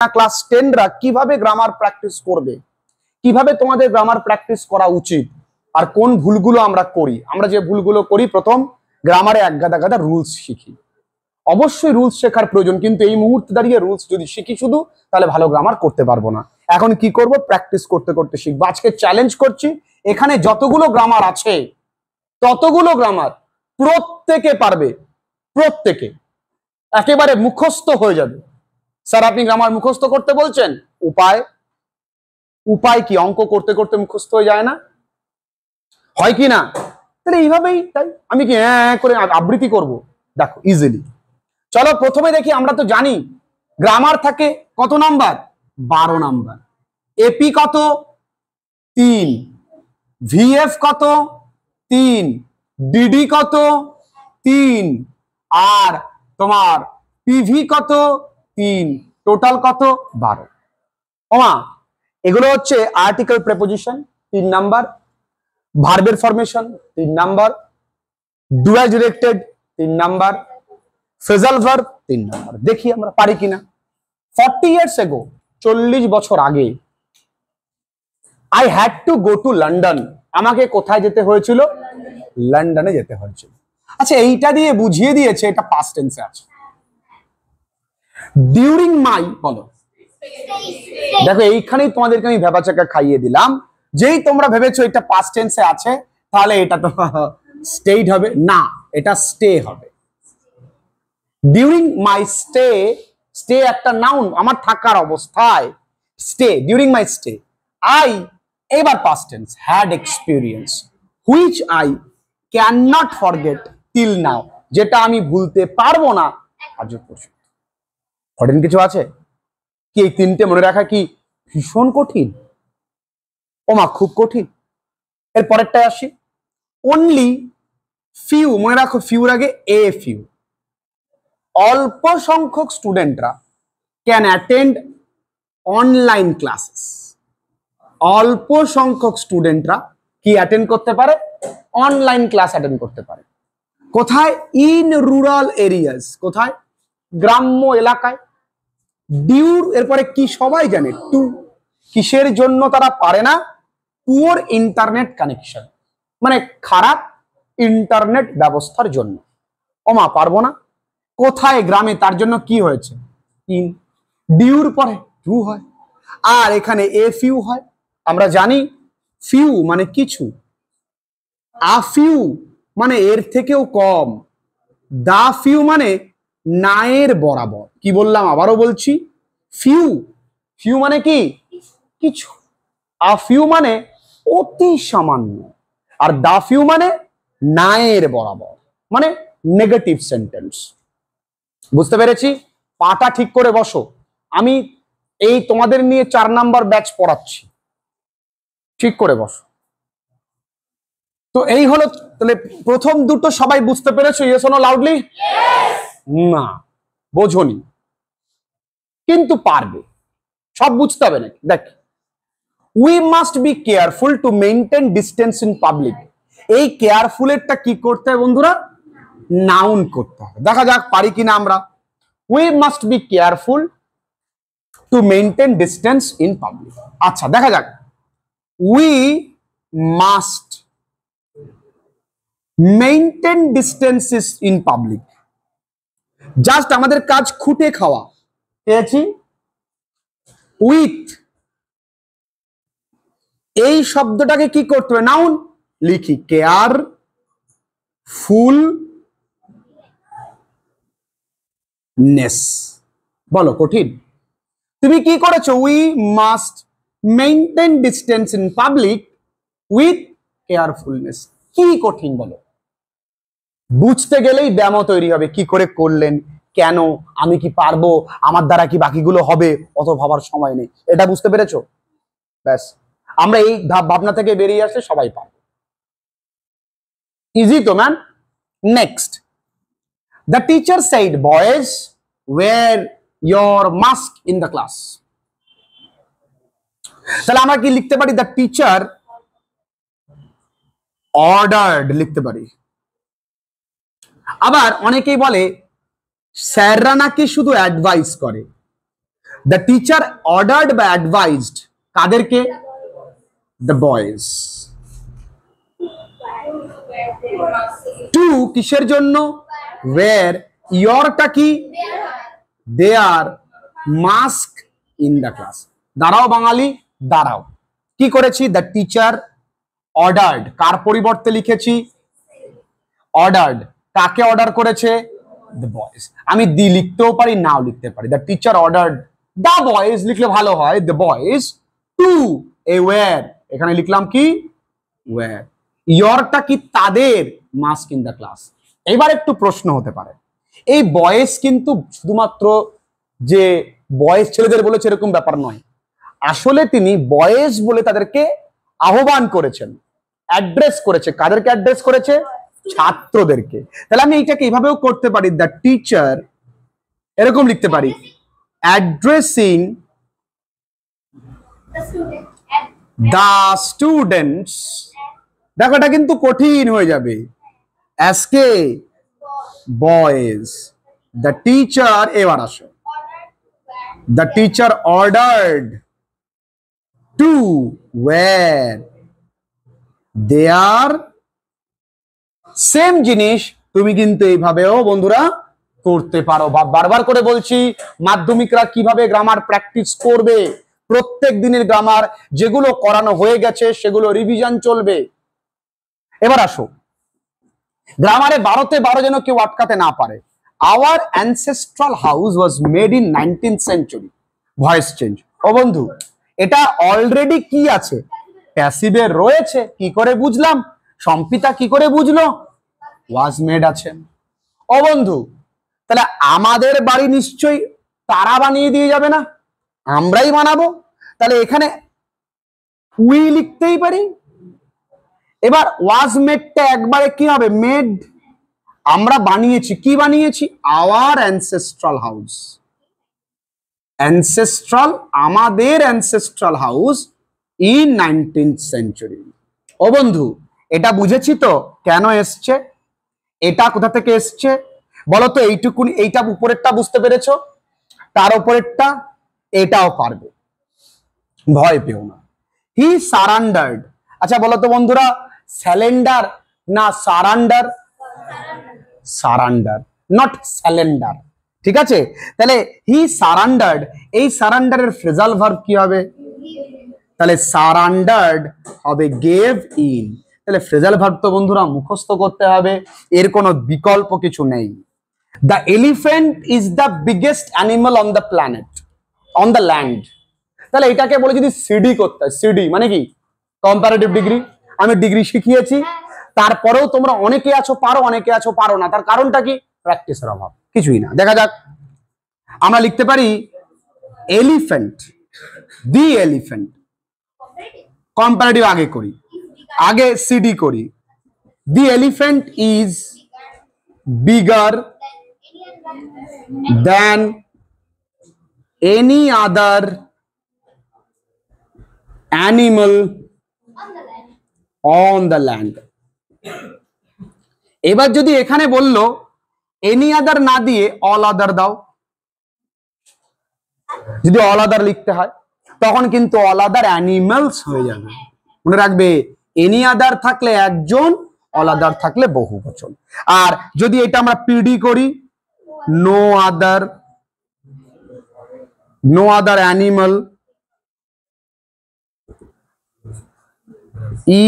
Class 10 রা কিভাবে grammar practice করবে, কিভাবে তোমাদের গ্রামার প্র্যাকটিস করা উচিত, আর কোন ভুলগুলো আমরা করি। আমরা যে ভুলগুলো করি, প্রথম গ্রামারে এক গাদা গাদা রুলস শিখি। অবশ্যই রুলস শেখার প্রয়োজন, কিন্তু এই মুহূর্তে দাঁড়িয়ে রুলস যদি শিখি শুধু, তাহলে ভালো গ্রামার করতে পারবো না। এখন কি করব, প্র্যাকটিস করতে করতে শিখবো। আজকে চ্যালেঞ্জ করছি, এখানে যতগুলো গ্রামার আছে ততগুলো গ্রামার প্রত্যেকে পারবে, প্রত্যেকে একেবারে মুখস্থ হয়ে যাবে। স্যার আপনি গ্রামার মুখস্থ করতে বলছেন, উপায় উপায় কি? অঙ্ক করতে করতে মুখস্থ হয়ে যায় না, হয় কি না? তাহলে এইভাবেই, তাই আমি কি হ্যাঁ করে আবৃত্তি করব? দেখো ইজিলি। চলো প্রথমে দেখি, আমরা তো জানি গ্রামার থাকে কত নাম্বার? 12 নাম্বার। এপি কত? 3। ভিএফ কত? 3। ডিডি কত? 3। আর তোমার পিভি কত? 3। টোটাল কত? 12। ওমা, এগুলো হচ্ছে আর্টিকেল প্রেপোজিশন 3 নাম্বার, ভার্বের formation 3 number, dual directed 3 number, phrasal verb 3 number. দেখি আমরা পারি কিনা। 40 years ago, 40 বছর আগে, I had to go to London. আমাকে কোথায় যেতে হয়েছিল? লন্ডনে যেতে হয়েছিল। আচ্ছা, এইটা দিয়ে বুঝিয়ে দিয়েছে এটা পাস্ট টেন্সে আছে। ডিউরিং মাই, বলো। দেখো এইখানেই তোমাদেরকে আমি ভেবাচাকা খাইয়ে দিলাম। যেই তোমরা ভেবেছো এটা পাস্ট টেন্সে আছে, তাহলে এটা তো স্টেড হবে না, এটা স্টে হবে। ডিউরিং মাই স্টে, স্টে একটা নাউন, আমার থাকার অবস্থায়। Stay, during my stay I, এবার past tense, had experience which I can not forget till now, যেটা আমি ভুলতে পারবো না আজও পর্যন্ত। কঠিন কিছু আছে কি? এই 3টে মনে রাখা কি ভীষণ কঠিন? ওমা খুব কঠিন। এর পরেরটায় আসি, অনলি ফিউ, মনে রাখো ফিউর আগে এ ফিউ, অল্প সংখ্যক স্টুডেন্টরা ক্যান অ্যাটেন্ড অনলাইন ক্লাসেস। অল্প সংখ্যক স্টুডেন্টরা কি অ্যাটেন্ড করতে পারে? অনলাইন ক্লাস অ্যাটেন্ড করতে পারে। কোথায়? In rural areas. কোথায়? গ্রাম্য এলাকায়। ডিউর এরপরে কি সবাই জানে? টু। কিসের জন্য তারা পারে না? পুয়ার ইন্টারনেট কানেকশন, মানে খারাপ ইন্টারনেট ব্যবস্থার জন্য। ওমা পারবো না। কোথায়? গ্রামে। তার জন্য কি হয়েছে? ইন। ডিউর পরে টু হয়, আর এখানে এ ফিউ হয়। আমরা জানি ফিউ মানে কিছু, আ ফিউ মানে এর থেকেও কম, দা ফিউ মানে না এর বরাবর। কি বললাম? আবারও বলছি, ফিউ, ফিউ মানে কি? কিছু। আ ফিউ মানে অতি সামান্য, আর দা ফিউ মানে না এর বরাবর, মানে নেগেটিভ সেন্টেন্স। বুঝতে পেরেছি? পাটা ঠিক করে বসো। আমি এই তোমাদের নিয়ে 4 নাম্বার ব্যাচ পড়াচ্ছি, ঠিক করে বসো। তো এই হলো, তাহলে প্রথম দুটো সবাই বুঝতে পেরেছো? Yes or no loudly? না, বোঝনি, কিন্তু পারবে। সব বুঝতে হবে নাকি? দেখ, we must be careful to maintain distance in public. এই কেয়ারফুল এরটা কি করতে হবে বন্ধুরা? নাউন করতে হবে। দেখা যাক পারি কিনা আমরা। We must be careful to maintain distance in public. আচ্ছা দেখা যাক, we must maintain distances in public. Just আমাদের কাজ খুঁটে খাওয়া। পেয়েছি? উইথ, এই শব্দটাকে কি করতে হবে? নাউন লিখি, কেয়ার ফুল নেস। বলো কঠিন? তুমি কি করেছো? We must maintain distance in public with carefulness. কি কঠিন বলো? বুঝতে গেলেই ব্যায়াম তৈরি হবে। কি করে করলেন, কেন, আমি কি পারবো, আমার দ্বারা কি বাকিগুলো হবে, অত ভাবার সময় নেই। এটা বুঝতে পেরেছো? ব্যাস, আমরা এই ভাবনা থেকে বেরিয়ে আসলে সবাই পারবো। ইজি তো man. Next, the teacher said, boys, wear your mask in the class. তাহলে আমরা কি লিখতে পারি? the teacher ordered লিখতে পারি। আবার অনেকেই বলে স্যাররা নাকি শুধু অ্যাডভাইস করে। দ্য টিচার অর্ডার্ড বা অ্যাডভাইজড কাদেরকে? The boys. টু কিসের জন্য? ওয়্যার ইয়রটা কি? দেয়ার মাস্ক ইন দ্য ক্লাস। দাঁড়াও বাঙালি দাঁড়াও, কি করেছি? দ্য টিচার অর্ডার্ড, কার পরিবর্তে লিখেছি? অর্ডার্ড। কাকে অর্ডার করেছে? The boys. আমি দি লিখতেও পারি, নাও লিখতে পারি। The teacher ordered the boys লিখলে ভালো হয়, the boys to a war, এখানে লিখলাম কি? ওয়্যার। ইয়রটা কি? তাদের মাস্ক ইন দ্য ক্লাস। এবার একটু প্রশ্ন হতে পারে, এই বয়েজ কিন্তু শুধুমাত্র যে বয়েজ ছেলেদের বলেছে এরকম ব্যাপার নয়, আসলে তিনি বয়েজ বলে তাদেরকে আহ্বান করেছেন, অ্যাড্রেস করেছে। কাদেরকে অ্যাড্রেস করেছে? ছাত্রদেরকে। তাহলে আমি এইটাকে এইভাবেও করতে পারি, দ্য টিচার এরকম লিখতে পারি, অ্যাড্রেসিং দ্য স্টুডেন্টস। দেখো এটা কিন্তু কঠিন হয়ে যাবে, আজকে বয়েজ। দ্য টিচার, এবার আসো, the teacher ordered to war there, same জিনিস তুমি কিন্তু এইভাবেও বন্ধুরা করতে পারো। বারবার করে বলছি, মাধ্যমিকরা কিভাবে গ্রামার প্র্যাকটিস করবে, প্রত্যেক দিনের গ্রামার যেগুলো করানো হয়ে গেছে সেগুলো রিভিশন চলবে। এবার আসো, গ্রামারে 12তে 12 যেন কেউ আটকাতে না পারে। Our ancestral house was made in 19th century. Voice change. ও বন্ধু, এটা অলরেডি কি আছে? প্যাসিভে রয়েছে। কি করে বুঝলাম? সম্পিতা কি করে বুঝলো? ওয়াজ মেড আছে। ও বন্ধু, তাহলে আমাদের বাড়ি নিশ্চয়ই তারা বানিয়ে দিয়ে যাবে না, আমরাই বানাবো। তাহলে এখানে উই লিখতেই পারি। এবার ওয়াজ মেডটা একবারে কি হবে? মেড। আমরা বানিয়েছি, কি বানিয়েছি? Our ancestral house. অ্যানসেস্ট্রাল, আমাদের ancestral house in 19th century. ও বন্ধু, এটা বুঝেছি তো কেন এসছে, এটা কোথা থেকে এসছে বলো তো? এইটুকুনি, এইটা উপরেরটা বুঝতে পেরেছো, তার উপরেরটা এটাও পারবে, ভয় পেও না। হি সারান্ডার্ড। আচ্ছা বলো তো বন্ধুরা, স্যালেন্ডার না সারান্ডার? সারান্ডার, নট স্যালেন্ডার। ঠিক আছে, তাহলে হি সারান্ডার্ড, এই সারান্ডারের ফ্রেজাল ভার্ব কি হবে? তাহলে সারান্ডার্ড হবে গেভ ইন। তাহলে ফ্রেজাল ভার্ব তো বন্ধুরা মুখস্থ করতে হবে, এর কোনো বিকল্প কিছু নেই। The elephant is the biggest animal on the planet, on the land. তাহলে এটাকে বলে যদি সিডি করতে হয়, সিডি মানে কি? Comparative degree. আমি ডিগ্রি শিখিয়েছি, তারপরেও তোমরা অনেকে আছো পারো, অনেকে আছো পারো না। তার কারণটা কি? প্র্যাকটিসের অভাব, কিছুই না। দেখা যাক, আমরা লিখতে পারি এলিফ্যান্ট, দি এলিফ্যান্ট। কম্পারেটিভ আগে করি, আগে সিডি করি। The elephant is bigger than any other animal on the land. এবার যদি এখানে বললো এনি আদার না দিয়ে অল আদার দাও, যদি অল আদার লিখতে হয় তখন কিন্তু অল আদার অ্যানিমালস হয়ে যাবে। মনে রাখবে, এনি আদার থাকলে একজন, অল আদার থাকলে বহু বচন। আর যদি এটা আমরা পিডি করি, no other, no other animal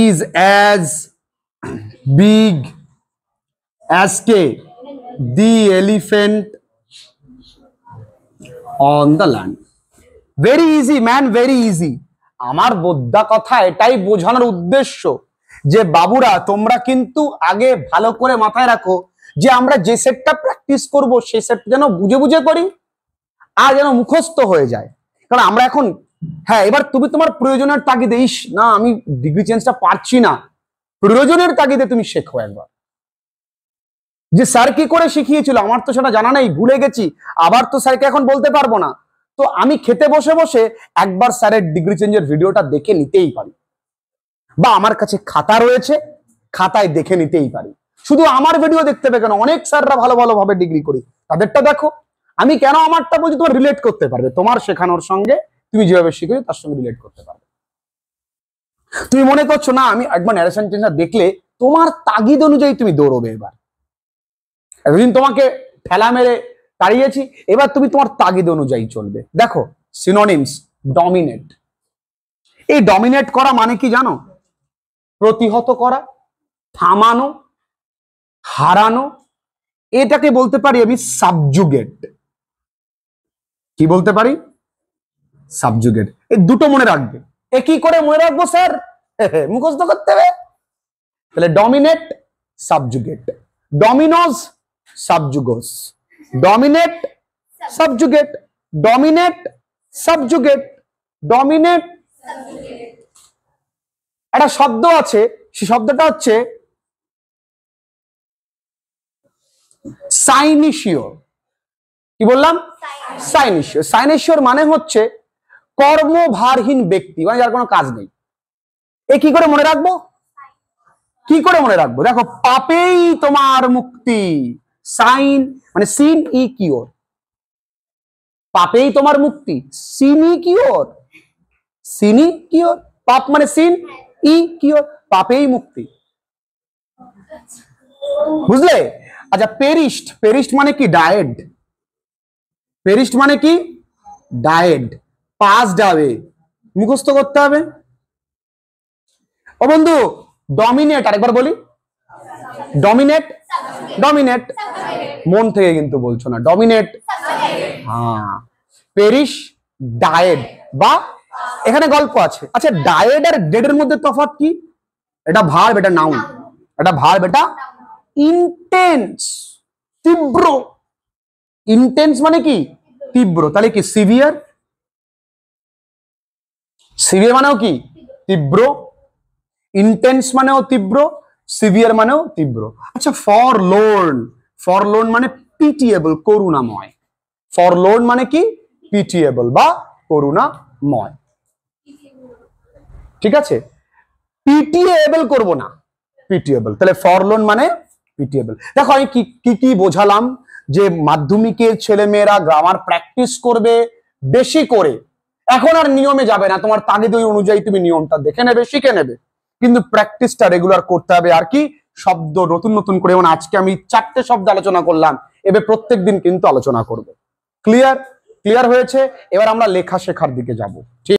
is as big as the elephant on the land. Very easy man, very easy. আমার বোদ্ধা কথা এটাই বোঝানোর উদ্দেশ্য যে বাবুরা তোমরা কিন্তু আগে ভালো করে মাথায় রাখো যে আমরা যে সেটটা প্র্যাকটিস করব সেই সেট যেন বুঝে বুঝে করি আর যেন মুখস্থ হয়ে যায়। কারণ আমরা এখন, হ্যাঁ এবার তুমি তোমার প্রয়োজনের তাগিদে, ইস না আমি ডিগ্রি চেঞ্জটা পারছি না, প্রয়োজনের তাগিদে তুমি শেখো একবার, যে স্যার কি করে শিখিয়েছিল আমার তো সেটা জানা নেই, ভুলে গেছি, আবার তো স্যারকে এখন বলতে পারবো না। তো আমি খেতে বসে বসে একবার স্যারের ডিগ্রি চেঞ্জের ভিডিওটা দেখে নিতেই পারি, বা আমার কাছে খাতা রয়েছে, খাতায় দেখে নিতেই পারি। শুধু আমার ভিডিও দেখতে হবে কেন, অনেক স্যাররা ভালো ভালো ভাবে ডিগ্রি করি, তাদেরটা দেখো। আমি কেন আমারটা বলছি, তোমার রিলেট করতে পারবে, তোমার শেখানোর সঙ্গে তুমি যেভাবে শিখেছো তার সঙ্গে রিলেট করতে পারবে। তুমি মনে করছো না আমি একবার ন্যারেশন চেঞ্জার দেখলে তোমার তাগিদ অনুযায়ী তুমি দৌড়বে। এবার এতদিন তোমাকে ঠেলা মেরে তাড়িয়েছি, এবার তুমি তোমার তাগিদ অনুযায়ী চলবে। দেখো সিনোনিমস, ডমিনেট। এই ডমিনেট করা মানে কি জানো? প্রতিহত করা, থামানো, হারানো। এটাকে বলতে পারি আমি সাবজুগেট। কি বলতে পারি? সাবজুগেট। এই দুটো মনে রাখবে। এ কি করে মনে রাখবো স্যার? মুখস্থ করতে হবে। তাহলে ডমিনেট, সাবজুগেট। ডমিনোস, সাবজুগোস। Dominate, subjugate. Dominate, subjugate. Dominate. একটা শব্দ আছে, সেই শব্দটা হচ্ছে সাইনিশিওর। কি বললাম? সাইনিশিওর। সাইনিশিওর মানে হচ্ছে কর্মভারহীন ব্যক্তি, মানে যার কোনো কাজ নেই। এ কি করে মনে রাখবো? কি করে মনে রাখবো? দেখো, পাপেই তোমার মুক্তি। সাইন মানে সিন ই কিওর। পাপেই তোমার মুক্তি, সিনি কিওর। সিনি কিওর। পাপ মানে সিন, ই কিওর, পাপেই মুক্তি। বুঝলে? আচ্ছা, পেরিস্ট। পেরিস্ট মানে কি? ডায়েড। পেরিস্ট মানে কি? ডায়েড। পাস্ট আওয়ে। মুখস্থ করতে হবে। ও বন্ধু, ডমিনেট আরেকবার বলি। Dominate, dominate. মন থেকে কিন্তু বলছো না। ডমিনেট, হ্যাঁ। পেরিশ, ডায়েড বা এখানে গল্প আছে। আচ্ছা, ডায়েড আর ডেডের মধ্যে তফাৎ কি? এটা ভার্ব, এটা নাউন। এটা ভার্ব, এটা ইন্টেন্স, তীব্র। ইন্টেন্স মানে কি? তীব্র। তাহলে কি? সিভিয়ার। সিভিয়ার মানেও কি? তীব্র। ইন্টেন্স মানেও তীব্র, সিভিয়ার মানেও তীব্র। আচ্ছা, ফরলোর্ন। ফরলোর্ন মানে পিটিয়েবল, করুণাময়। ফরলোর্ন মানে কি? পিটিয়েবল বা করুণাময়। ঠিক আছে? পিটিয়েবল করব না, পিটিয়েবল। তাহলে ফরলোর্ন মানে পিটিয়েবল। দেখো আমি কি কি বোঝালাম, যে মাধ্যমিকের ছেলে মেয়েরা গ্রামার প্র্যাকটিস করবে বেশি করে। এখন আর নিয়মে যাবে না, তোমার তাগিদ অনুযায়ী তুমি নিয়মটা দেখে নেবে, শিখে নেবে, কিন্তু প্র্যাকটিসটা রেগুলার করতে হবে। আর কি? শব্দ নতুন নতুন করে, যেমন আজকে আমি 4টে শব্দ আলোচনা করলাম, এবার প্রত্যেকদিন কিন্তু আলোচনা করব। ক্লিয়ার? ক্লিয়ার হয়েছে? এবার আমরা লেখা শেখার দিকে যাব। ঠিক।